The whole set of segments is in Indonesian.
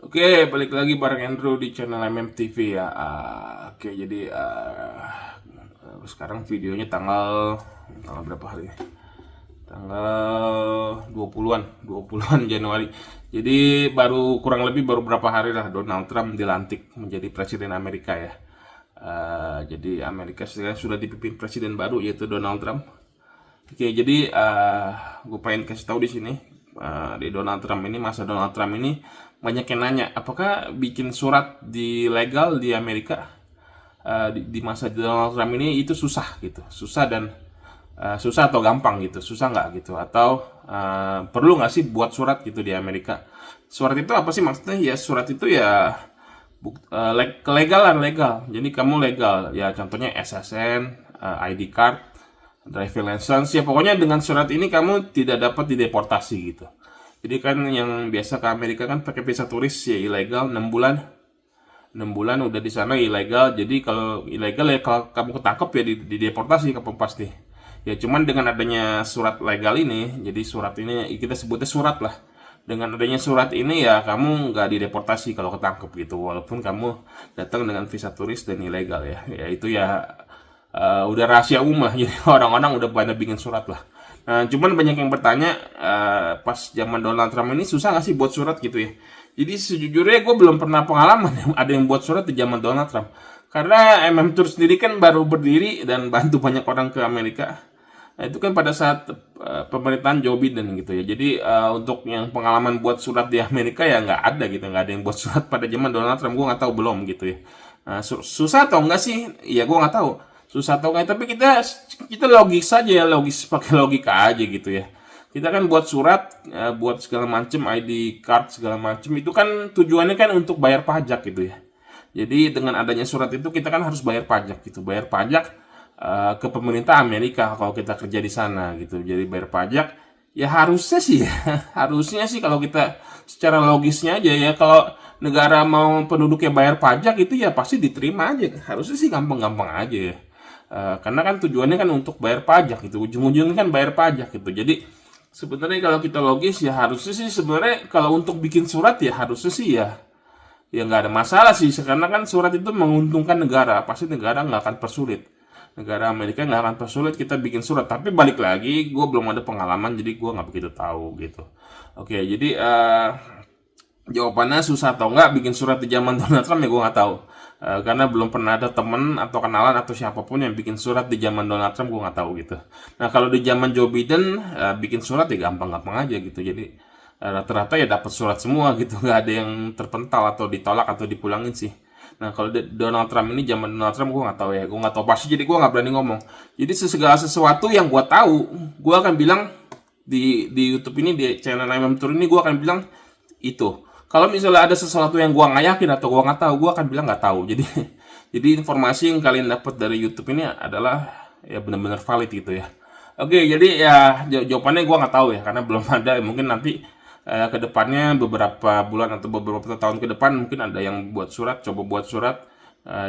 Oke, balik lagi bareng Andrew di channel MMTV ya. Oke, jadi sekarang videonya tanggal berapa hari? Tanggal 20-an Januari. Jadi kurang lebih baru berapa hari lah Donald Trump dilantik menjadi presiden Amerika ya. Jadi Amerika sekarang sudah dipimpin presiden baru yaitu Donald Trump. Oke, jadi gue pengen kasih tahu di sini di Donald Trump ini, masa Donald Trump ini banyak yang nanya, apakah bikin surat di legal di Amerika di masa Donald Trump ini itu susah gitu, susah dan susah atau gampang gitu, susah nggak gitu, atau perlu nggak sih buat surat gitu di Amerika? Surat itu apa sih maksudnya? Ya surat itu ya kelegalan legal. Jadi kamu legal ya, contohnya SSN, ID card, driving license ya, pokoknya dengan surat ini kamu tidak dapat dideportasi gitu. Jadi kan yang biasa ke Amerika kan pakai visa turis ya ilegal 6 bulan. 6 bulan udah di sana ilegal. Jadi kalau ilegal ya kalau kamu ketangkep ya dideportasi kamu pasti. Ya cuman dengan adanya surat legal ini, jadi surat ini kita sebutnya surat lah. Dengan adanya surat ini ya kamu nggak dideportasi kalau ketangkep gitu, walaupun kamu datang dengan visa turis dan ilegal ya. Ya itu ya udah rahasia umum lah. Jadi orang-orang udah pada bikin surat lah. Nah, cuman banyak yang bertanya pas zaman Donald Trump ini susah nggak sih buat surat gitu ya. Jadi sejujurnya gue belum pernah pengalaman ada yang buat surat di zaman Donald Trump. Karena MM Tour sendiri kan baru berdiri dan bantu banyak orang ke Amerika. Nah, itu kan pada saat pemerintahan Joe Biden gitu ya. Jadi untuk yang pengalaman buat surat di Amerika ya nggak ada gitu, nggak ada yang buat surat pada zaman Donald Trump. Gue nggak tahu belum gitu ya. Nah, susah atau enggak sih? Ya gue nggak tahu. Susah atau enggak, tapi kita logis saja ya, logis pakai logika aja gitu ya. Kita kan buat surat, buat segala macam ID card segala macam itu kan tujuannya kan untuk bayar pajak gitu ya. Jadi dengan adanya surat itu kita kan harus bayar pajak gitu, bayar pajak ke pemerintah Amerika kalau kita kerja di sana gitu. Jadi bayar pajak ya harusnya sih ya, harusnya sih kalau kita secara logisnya aja ya, kalau negara mau penduduknya bayar pajak itu ya pasti diterima aja. Harusnya sih gampang-gampang aja ya. Karena kan tujuannya kan untuk bayar pajak gitu, ujung-ujungnya kan bayar pajak gitu. Jadi sebenarnya kalau kita logis ya harusnya sih, sebenarnya kalau untuk bikin surat ya harusnya sih ya nggak ada masalah sih, karena kan surat itu menguntungkan negara, pasti negara nggak akan persulit, negara Amerika nggak akan persulit kita bikin surat. Tapi balik lagi, gue belum ada pengalaman jadi gue nggak begitu tahu gitu. Oke, jadi jawabannya susah atau enggak bikin surat di zaman Donald Trump ya gue nggak tahu. Karena belum pernah ada temen atau kenalan atau siapapun yang bikin surat di zaman Donald Trump, gue nggak tahu gitu. Nah kalau di zaman Joe Biden bikin surat ya gampang-gampang aja gitu. Jadi rata-rata ya dapat surat semua gitu, nggak ada yang terpental atau ditolak atau dipulangin sih. Nah kalau Donald Trump ini, zaman Donald Trump gue nggak tahu ya, gue nggak tahu pasti, jadi gue nggak berani ngomong. Jadi segala sesuatu yang gue tahu, gue akan bilang di YouTube ini, di channel MM Tour ini, gue akan bilang itu. Kalau misalnya ada sesuatu yang gua nggak yakin atau gua nggak tahu, gua akan bilang nggak tahu. Jadi jadi informasi yang kalian dapat dari YouTube ini adalah ya benar-benar valid gitu ya. Oke, jadi ya jawabannya gua nggak tahu ya, karena belum ada. Mungkin nanti ke depannya beberapa bulan atau beberapa tahun ke depan mungkin ada yang buat surat, coba buat surat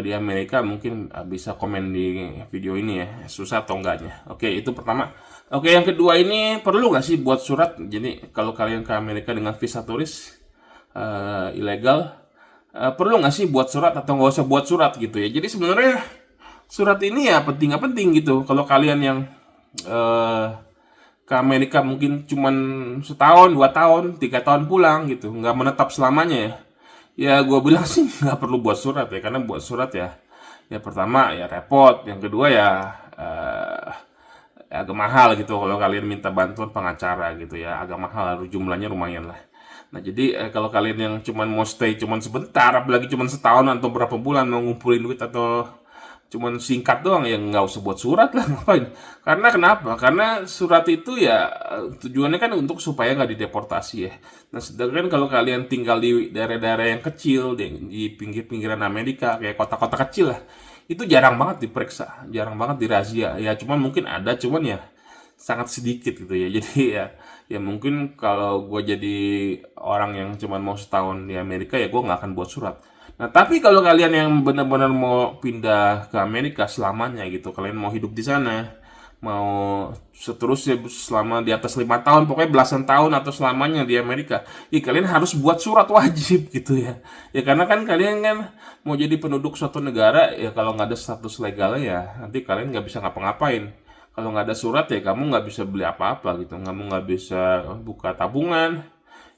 di Amerika, mungkin bisa komen di video ini ya, susah atau enggaknya. Oke, itu pertama. Oke, yang kedua ini, perlu nggak sih buat surat? Jadi kalau kalian ke Amerika dengan visa turis ilegal, perlu nggak sih buat surat atau nggak usah buat surat gitu ya. Jadi sebenarnya surat ini ya penting nggak penting gitu. Kalau kalian yang uh, ke Amerika mungkin cuman setahun, 2 tahun, 3 tahun pulang gitu, nggak menetap selamanya ya. Ya gue bilang sih nggak perlu buat surat ya, karena buat surat ya pertama ya repot, yang kedua ya agak mahal gitu kalau kalian minta bantuan pengacara gitu ya, agak mahal, jumlahnya lumayan lah. Nah jadi kalau kalian yang cuman mau stay cuman sebentar, apalagi cuman setahun atau berapa bulan mau ngumpulin duit atau cuman singkat doang, ya nggak usah buat surat lah. Ngapain? Karena kenapa? Karena surat itu ya tujuannya kan untuk supaya nggak dideportasi ya. Nah sedangkan kalau kalian tinggal di daerah-daerah yang kecil, di pinggir-pinggiran Amerika kayak kota-kota kecil lah, itu jarang banget diperiksa, jarang banget dirazia ya. Cuman mungkin ada, cuman ya sangat sedikit gitu ya. Jadi ya mungkin kalau gue jadi orang yang cuman mau setahun di Amerika ya gue nggak akan buat surat. Nah tapi kalau kalian yang benar-benar mau pindah ke Amerika selamanya gitu, kalian mau hidup di sana, mau seterusnya selama di atas 5 tahun, pokoknya belasan tahun atau selamanya di Amerika, kalian harus buat surat wajib gitu ya. Ya karena kan kalian kan mau jadi penduduk suatu negara ya, kalau nggak ada status legalnya ya nanti kalian nggak bisa ngapa-ngapain. Kalau nggak ada surat ya kamu nggak bisa beli apa-apa gitu, kamu nggak bisa buka tabungan,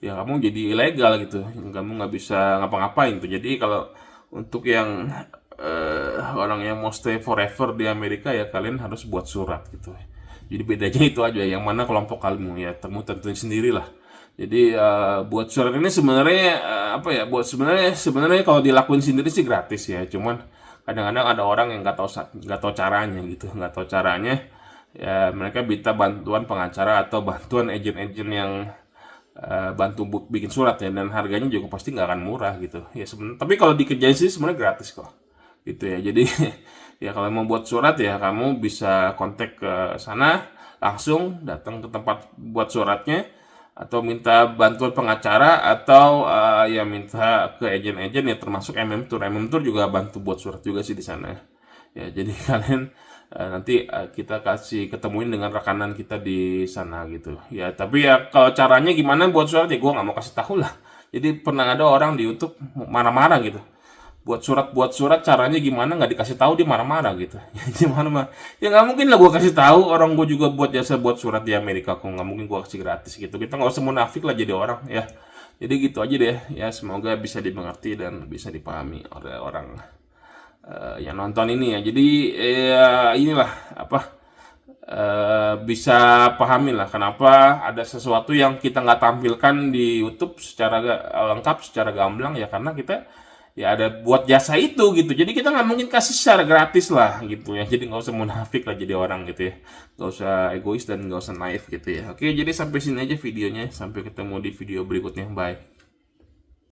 ya kamu jadi ilegal gitu, kamu nggak bisa ngapa-ngapain tuh. Jadi kalau untuk yang orang yang mau stay forever di Amerika ya kalian harus buat surat gitu. Jadi bedanya itu aja, yang mana kelompok kamu ya temu tentuin sendiri lah. Jadi buat surat ini sebenarnya apa ya, buat sebenarnya kalau dilakuin sendiri sih gratis ya, cuman kadang-kadang ada orang yang nggak tahu caranya gitu, nggak tahu caranya ya mereka minta bantuan pengacara atau bantuan agen-agen yang bantu bikin surat ya, dan harganya juga pasti nggak akan murah gitu ya sebenarnya. Tapi kalau dikerjain sih sebenarnya gratis kok gitu ya. Jadi ya kalau mau buat surat ya kamu bisa kontak ke sana, langsung datang ke tempat buat suratnya, atau minta bantuan pengacara, atau ya minta ke agen-agen ya, termasuk MM Tour juga bantu buat surat juga sih di sana ya. Jadi kalian nanti kita kasih ketemuin dengan rekanan kita di sana gitu ya. Tapi ya kalau caranya gimana buat surat ya gue nggak mau kasih tahu lah. Jadi pernah ada orang di YouTube marah-marah gitu, buat surat caranya gimana nggak dikasih tahu, dia marah-marah gitu. Gimana mah ya, nggak mungkin lah gue kasih tahu, orang gue juga buat jasa buat surat di Amerika kok, nggak mungkin gue kasih gratis gitu. Kita nggak usah munafik lah jadi orang ya. Jadi gitu aja deh ya, semoga bisa dimengerti dan bisa dipahami oleh orang yang nonton ini ya. Jadi inilah apa, bisa pahami lah kenapa ada sesuatu yang kita nggak tampilkan di YouTube secara lengkap, secara gamblang ya, karena kita ya ada buat jasa itu gitu. Jadi kita nggak mungkin kasih secara gratis lah gitu ya. Jadi nggak usah munafik lah jadi orang gitu ya, nggak usah egois dan nggak usah naif gitu ya. Oke, jadi sampai sini aja videonya, sampai ketemu di video berikutnya, bye.